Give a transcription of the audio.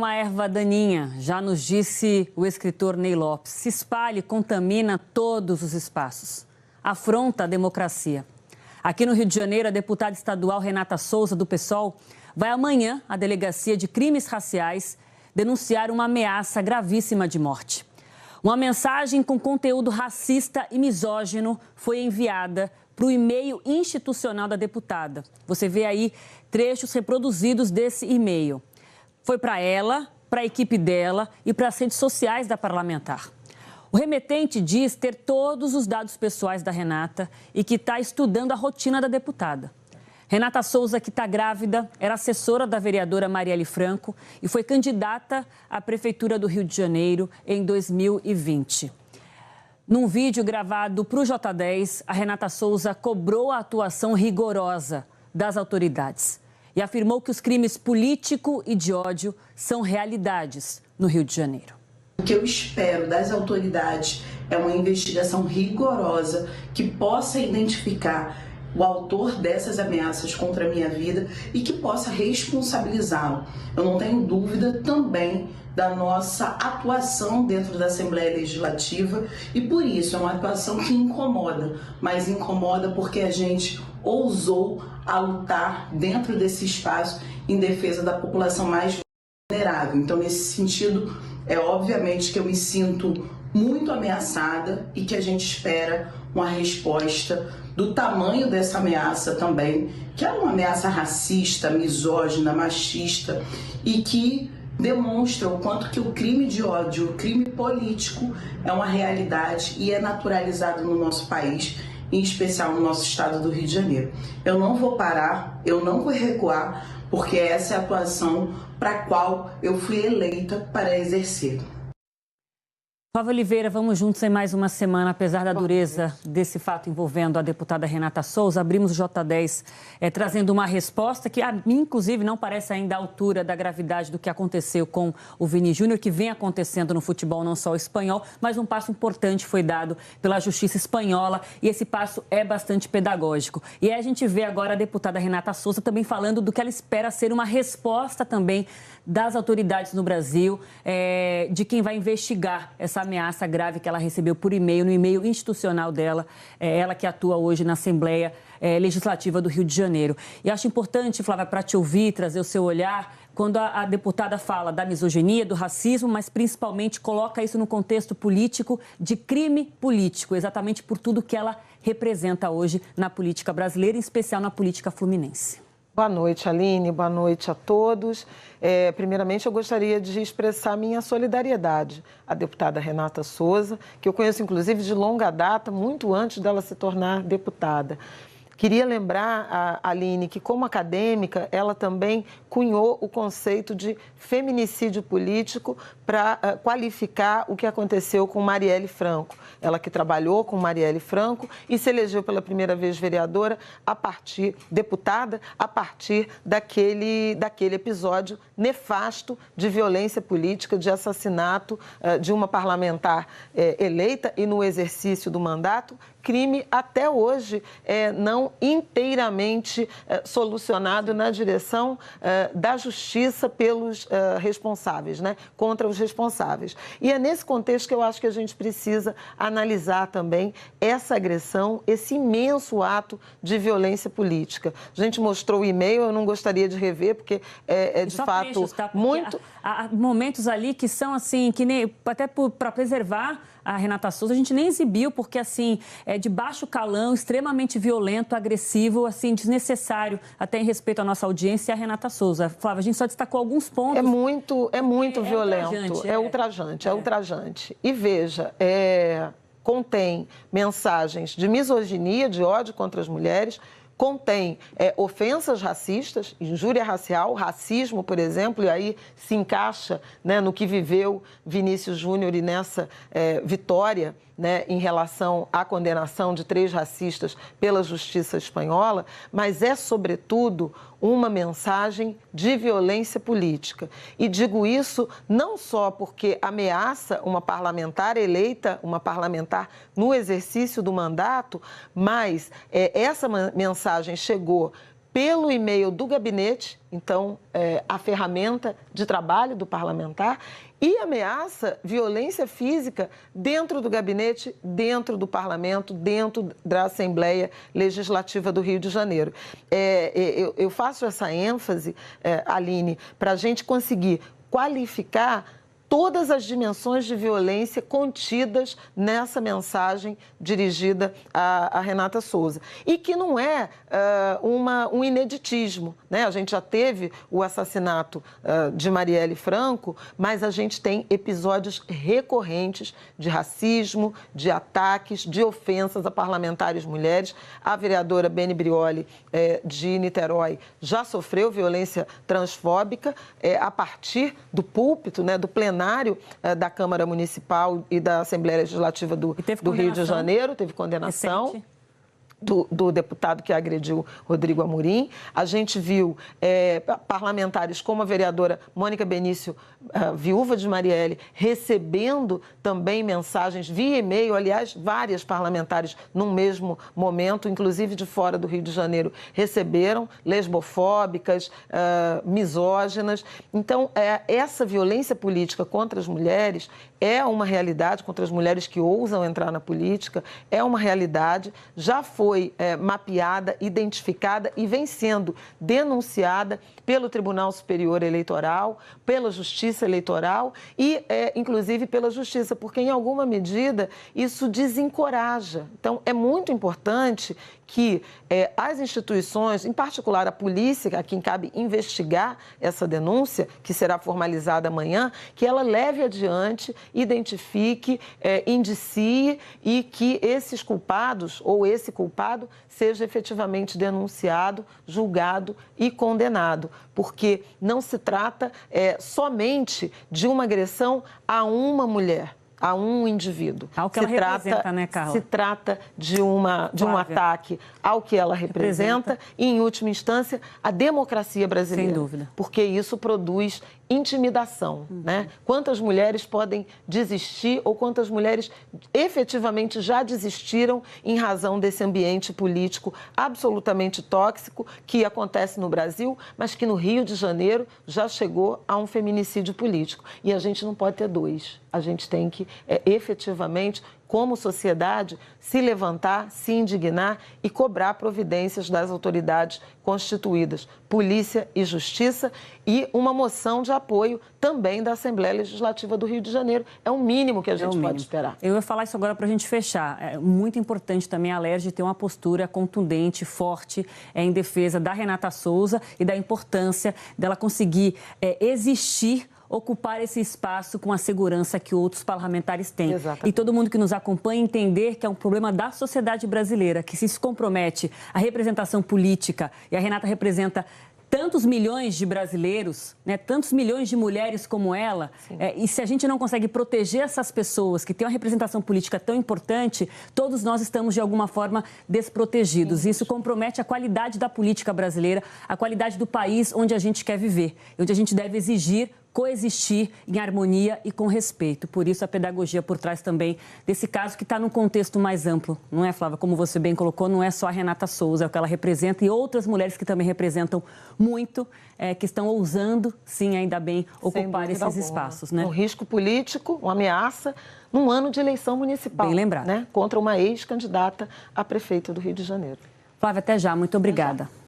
Uma erva daninha, já nos disse o escritor Ney Lopes, se espalha e contamina todos os espaços. Afronta a democracia. Aqui no Rio de Janeiro, a deputada estadual Renata Souza, do PSOL, vai amanhã à Delegacia de Crimes Raciais denunciar uma ameaça gravíssima de morte. Uma mensagem com conteúdo racista e misógino foi enviada para o e-mail institucional da deputada. Você vê aí trechos reproduzidos desse e-mail. Foi para ela, para a equipe dela e para as redes sociais da parlamentar. O remetente diz ter todos os dados pessoais da Renata e que está estudando a rotina da deputada. Renata Souza, que está grávida, era assessora da vereadora Marielle Franco e foi candidata à Prefeitura do Rio de Janeiro em 2020. Num vídeo gravado para o J10, a Renata Souza cobrou a atuação rigorosa das autoridades e afirmou que os crimes político e de ódio são realidades no Rio de Janeiro. O que eu espero das autoridades é uma investigação rigorosa que possa identificar o autor dessas ameaças contra a minha vida e que possa responsabilizá-lo. Eu não tenho dúvida também da nossa atuação dentro da Assembleia Legislativa e por isso é uma atuação que incomoda, mas incomoda porque a gente ousou a lutar dentro desse espaço em defesa da população mais vulnerável. Então, nesse sentido, é obviamente que eu me sinto muito ameaçada e que a gente espera uma resposta do tamanho dessa ameaça também, que é uma ameaça racista, misógina, machista e que demonstra o quanto que o crime de ódio, o crime político é uma realidade e é naturalizado no nosso país, em especial no nosso estado do Rio de Janeiro. Eu não vou parar, eu não vou recuar, porque essa é a atuação para a qual eu fui eleita para exercer. Flávia Oliveira, vamos juntos em mais uma semana, apesar da dureza desse fato envolvendo a deputada Renata Souza. Abrimos o J10 trazendo uma resposta que a mim, inclusive, não parece ainda à altura da gravidade do que aconteceu com o Vini Júnior, que vem acontecendo no futebol não só espanhol, mas um passo importante foi dado pela justiça espanhola e esse passo é bastante pedagógico. E aí a gente vê agora a deputada Renata Souza também falando do que ela espera ser uma resposta também das autoridades no Brasil, de quem vai investigar essa ameaça grave que ela recebeu por e-mail, no e-mail institucional dela, ela que atua hoje na Assembleia Legislativa do Rio de Janeiro. E acho importante, Flávia, para te ouvir, trazer o seu olhar, quando a deputada fala da misoginia, do racismo, mas principalmente coloca isso no contexto político de crime político, exatamente por tudo que ela representa hoje na política brasileira, em especial na política fluminense. Boa noite, Aline. Boa noite a todos. Primeiramente, eu gostaria de expressar minha solidariedade à deputada Renata Souza, que eu conheço, inclusive, de longa data, muito antes dela se tornar deputada. Queria lembrar, Aline, que como acadêmica, ela também cunhou o conceito de feminicídio político para qualificar o que aconteceu com Marielle Franco. Ela que trabalhou com Marielle Franco e se elegeu pela primeira vez vereadora, deputada, a partir daquele episódio nefasto de violência política, de assassinato de uma parlamentar eleita e no exercício do mandato, crime até hoje não inteiramente solucionado na direção da justiça pelos responsáveis, né? Contra os responsáveis. E é nesse contexto que eu acho que a gente precisa analisar também essa agressão, esse imenso ato de violência política. A gente mostrou o e-mail, eu não gostaria de rever, porque de fato trechos, tá? muito... Há momentos ali que são assim, que nem até para preservar a Renata Souza, a gente nem exibiu, porque assim, é de baixo calão, extremamente violento, agressivo, assim, desnecessário, até em respeito à nossa audiência e à Renata Souza. Flávia, a gente só destacou alguns pontos. É muito violento, é ultrajante. E veja, contém mensagens de misoginia, de ódio contra as mulheres, contém ofensas racistas, injúria racial, racismo, por exemplo, e aí se encaixa, né, no que viveu Vinícius Júnior e nessa vitória, né, em relação à condenação de 3 racistas pela justiça espanhola, mas é, sobretudo, uma mensagem de violência política. E digo isso não só porque ameaça uma parlamentar eleita, uma parlamentar no exercício do mandato, mas essa mensagem chegou pelo e-mail do gabinete, então, a ferramenta de trabalho do parlamentar, e ameaça violência física dentro do gabinete, dentro do parlamento, dentro da Assembleia Legislativa do Rio de Janeiro. Eu faço essa ênfase, Aline, para a gente conseguir qualificar todas as dimensões de violência contidas nessa mensagem dirigida a Renata Souza. E que não é um ineditismo, né? A gente já teve o assassinato de Marielle Franco, mas a gente tem episódios recorrentes de racismo, de ataques, de ofensas a parlamentares mulheres. A vereadora Beni Brioli, de Niterói, já sofreu violência transfóbica a partir do púlpito, né, do plenário da Câmara Municipal e da Assembleia Legislativa do Rio de Janeiro. Teve condenação. Recente. Do deputado que agrediu Rodrigo Amorim. A gente viu parlamentares como a vereadora Mônica Benício, viúva de Marielle, recebendo também mensagens via e-mail, aliás, várias parlamentares num mesmo momento, inclusive de fora do Rio de Janeiro, receberam lesbofóbicas, misóginas. Então, essa violência política contra as mulheres é uma realidade, contra as mulheres que ousam entrar na política, é uma realidade, já foi mapeada, identificada e vem sendo denunciada pelo Tribunal Superior Eleitoral, pela Justiça Eleitoral e, inclusive, pela Justiça, porque, em alguma medida, isso desencoraja. Então, é muito importante que as instituições, em particular a polícia, a quem cabe investigar essa denúncia, que será formalizada amanhã, que ela leve adiante, identifique, indicie e que esses culpados ou esse culpado seja efetivamente denunciado, julgado e condenado, porque não se trata somente de uma agressão a uma mulher, a um indivíduo. Ao que ela representa, né, Carla? Se trata de um ataque ao que ela representa e, em última instância, a democracia brasileira. Sem dúvida. Porque isso produz intimidação, né? Quantas mulheres podem desistir ou quantas mulheres efetivamente já desistiram em razão desse ambiente político absolutamente tóxico que acontece no Brasil, mas que no Rio de Janeiro já chegou a um feminicídio político. E a gente não pode ter dois. A gente tem que efetivamente, como sociedade, se levantar, se indignar e cobrar providências das autoridades constituídas, Polícia e Justiça, e uma moção de apoio também da Assembleia Legislativa do Rio de Janeiro. É o mínimo que a gente pode esperar. Eu ia falar isso agora para a gente fechar. É muito importante também a Alerj ter uma postura contundente, forte, em defesa da Renata Souza e da importância dela conseguir existir, ocupar esse espaço com a segurança que outros parlamentares têm. Exatamente. E todo mundo que nos acompanha entender que é um problema da sociedade brasileira, que se compromete à representação política, e a Renata representa tantos milhões de brasileiros, né, tantos milhões de mulheres como ela, e se a gente não consegue proteger essas pessoas que têm uma representação política tão importante, todos nós estamos, de alguma forma, desprotegidos. Isso compromete a qualidade da política brasileira, a qualidade do país onde a gente quer viver, onde a gente deve exigir coexistir em harmonia e com respeito. Por isso, a pedagogia por trás também desse caso que está num contexto mais amplo. Não é, Flávia? Como você bem colocou, não é só a Renata Souza, é o que ela representa e outras mulheres que também representam muito, que estão ousando, sim, ainda bem, ocupar esses espaços. Né? Um risco político, uma ameaça, num ano de eleição municipal. Bem lembrado. Né? Contra uma ex-candidata a prefeita do Rio de Janeiro. Flávia, até já. Muito obrigada.